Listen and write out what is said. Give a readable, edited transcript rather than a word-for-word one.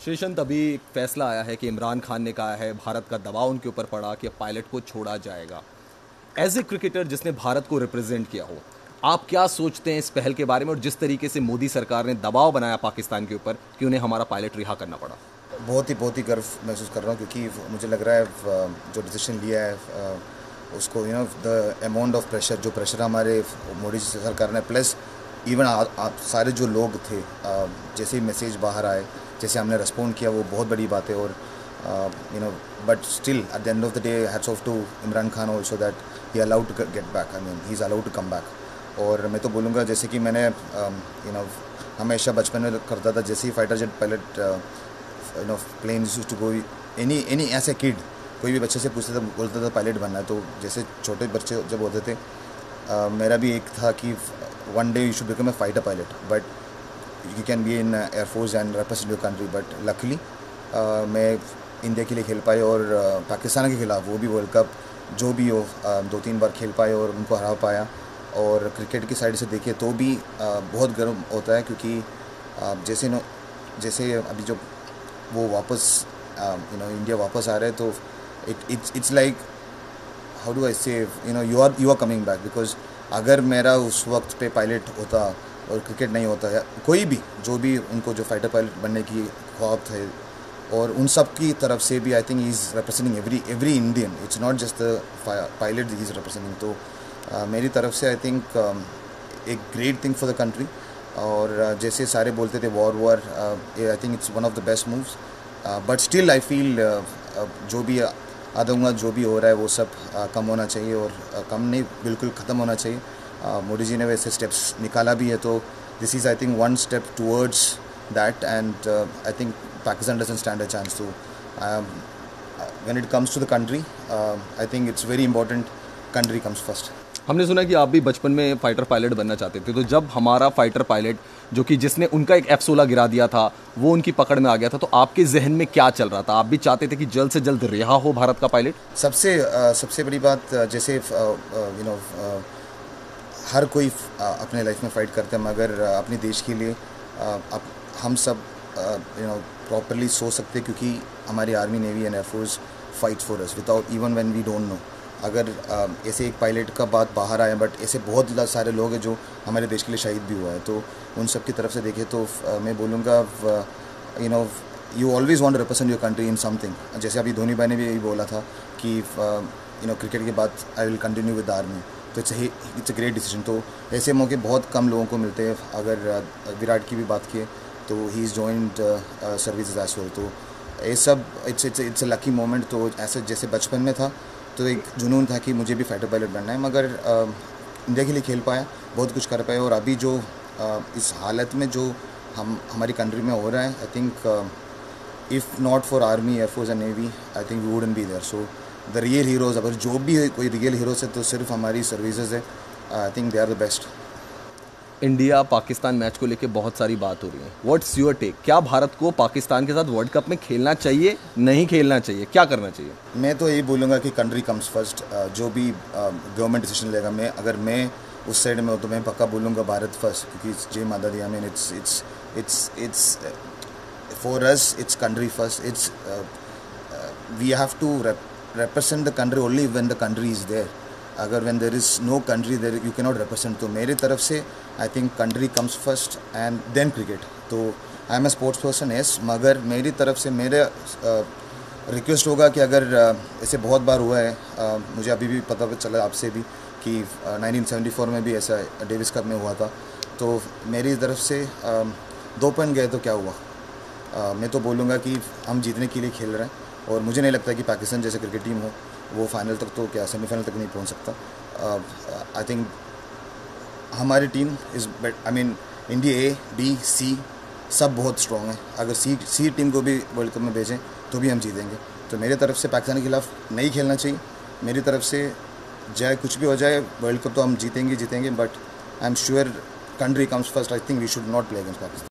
शेषन तभी एक फैसला आया है कि इमरान खान ने कहा है, भारत का दबाव उनके ऊपर पड़ा कि अब पायलट को छोड़ा जाएगा। एज ए क्रिकेटर जिसने भारत को रिप्रेजेंट किया हो, आप क्या सोचते हैं इस पहल के बारे में और जिस तरीके से मोदी सरकार ने दबाव बनाया पाकिस्तान के ऊपर कि उन्हें हमारा पायलट रिहा करना पड़ा? बहुत ही गर्व महसूस कर रहा हूँ, क्योंकि मुझे लग रहा है जो डिसीजन लिया है उसको द अमाउंट ऑफ प्रेशर, जो प्रेशर हमारे मोदी सरकार ने, प्लस इवन सारे जो लोग थे, जैसे ही मैसेज बाहर आए, जैसे हमने रिस्पॉन्ड किया, वो बहुत बड़ी बात है। और but still at the end of the day hats off to Imran Khan also that he allowed to get back, he is allowed to come back. और मैं तो बोलूँगा, जैसे कि मैंने हमेशा बचपन में करता था, जैसे ही fighter jet pilot planes used to go, any ऐसे किड, कोई भी बच्चे से पूछते थे, बोलता था पायलट बनना है। तो जैसे छोटे बच्चे जब होते थे, मेरा भी एक था कि one day you should become A fighter pilot, but you can be in air force and represent your country. But luckily मैं इंडिया के लिए खेल पाए, और पाकिस्तान के खिलाफ वो भी वर्ल्ड कप जो भी हो 2-3 बार खेल पाए और उनको हरा पाया। और क्रिकेट की साइड से देखें तो भी बहुत गर्व होता है, क्योंकि जैसे अभी जो वो वापस इंडिया वापस आ रहे हैं, तो it's like, how do I say, you are coming back. Because अगर मेरा उस वक्त पे पायलट होता और क्रिकेट नहीं होता, या कोई भी जो भी उनको जो फाइटर पायलट बनने की ख्वाब थे, और उन सब की तरफ से भी I think he is representing every Indian, it's not just the pilot he is representing. तो मेरी तरफ से आई थिंक एक great thing for the country. और जैसे सारे बोलते थे war, I think it's one of the best moves. But still I feel जो भी आदमगा जो भी हो रहा है वो सब कम होना चाहिए, और कम नहीं, बिल्कुल ख़त्म होना चाहिए। मोदी जी ने वैसे स्टेप्स निकाला भी है, तो this is I think one step towards that, and I think Pakistan doesn't stand a chance. तो when it comes to the country, I think it's very important, country comes first. हमने सुना कि आप भी बचपन में फाइटर पायलट बनना चाहते थे, तो जब हमारा फाइटर पायलट जो कि जिसने उनका एक F-16 गिरा दिया था, वो उनकी पकड़ में आ गया था, तो आपके जहन में क्या चल रहा था? आप भी चाहते थे कि जल्द से जल्द रिहा हो भारत का पायलट? सबसे बड़ी बात, जैसे हर कोई अपने लाइफ में फ़ाइट करते हैं, मगर अपने देश के लिए हम सब प्रॉपरली सोच सकते, क्योंकि हमारी army, navy and air force fight for us without even when we don't know. अगर ऐसे एक पायलट का बात बाहर आया, बट ऐसे बहुत सारे लोग हैं जो हमारे देश के लिए शहीद भी हुआ है, तो उन सब की तरफ से देखें तो मैं बोलूँगा, you always want to represent your country in something. जैसे अभी धोनी भाई ने भी यही बोला था कि क्रिकेट के बाद I will continue with army, तो इट्स अ ग्रेट डिसीजन। तो ऐसे मौके बहुत कम लोगों को मिलते हैं। अगर विराट की भी बात किए तो he is joined services as well. तो ये सब इट्स अ लकी मोमेंट। तो ऐसे जैसे बचपन में था, तो एक जुनून था कि मुझे भी फाइटर पायलट बनना है, मगर इंडिया के लिए खेल पाया, बहुत कुछ कर पाए। और अभी जो इस हालत में जो हमारी कंट्री में हो रहा है, I think if not for army, air force and navy, I think we wouldn't be there. So the real heroes, अगर जो भी कोई रियल हीरोज़ है, तो सिर्फ हमारी सर्विसेज है। I think they are the best. India Pakistan match को लेकर बहुत सारी बात हो रही है, व्हाट्स योर टेक? क्या भारत को पाकिस्तान के साथ वर्ल्ड कप में खेलना चाहिए, नहीं खेलना चाहिए, क्या करना चाहिए? मैं तो यही बोलूँगा कि कंट्री कम्स फर्स्ट। जो भी गवर्नमेंट डिसीजन लेगा, अगर मैं उस साइड में हो, तो मैं पक्का बोलूँगा भारत फर्स्ट, क्योंकि जय माता दी। I mean it's for us, it's country first. It's we have to represent the country only when the country is there. अगर when there is no country there, you cannot represent. तो मेरी तरफ से I think country comes first and then cricket. तो I am a sports person, yes, मगर मेरी तरफ से मेरे रिक्वेस्ट होगा कि अगर ऐसे बहुत बार हुआ है, मुझे अभी भी पता चला आपसे भी कि 1974 में भी ऐसा डेविस कप में हुआ था। तो मेरी तरफ से 2 पॉइंट गए तो क्या हुआ? मैं तो बोलूँगा कि हम जीतने के लिए खेल रहे हैं, और मुझे नहीं लगता कि पाकिस्तान जैसे क्रिकेट टीम हो वो फाइनल तक, तो क्या सेमीफाइनल तक नहीं पहुंच सकता। आई थिंक हमारी team is best, I mean India A, B, C सब बहुत स्ट्रॉन्ग है। अगर सी टीम को भी वर्ल्ड कप में भेजें तो भी हम जीतेंगे। तो मेरी तरफ से पाकिस्तान के खिलाफ नहीं खेलना चाहिए। मेरी तरफ से चाहे कुछ भी हो जाए, वर्ल्ड कप तो हम जीतेंगे, but I am sure country comes first. I think we should not play against Pakistan.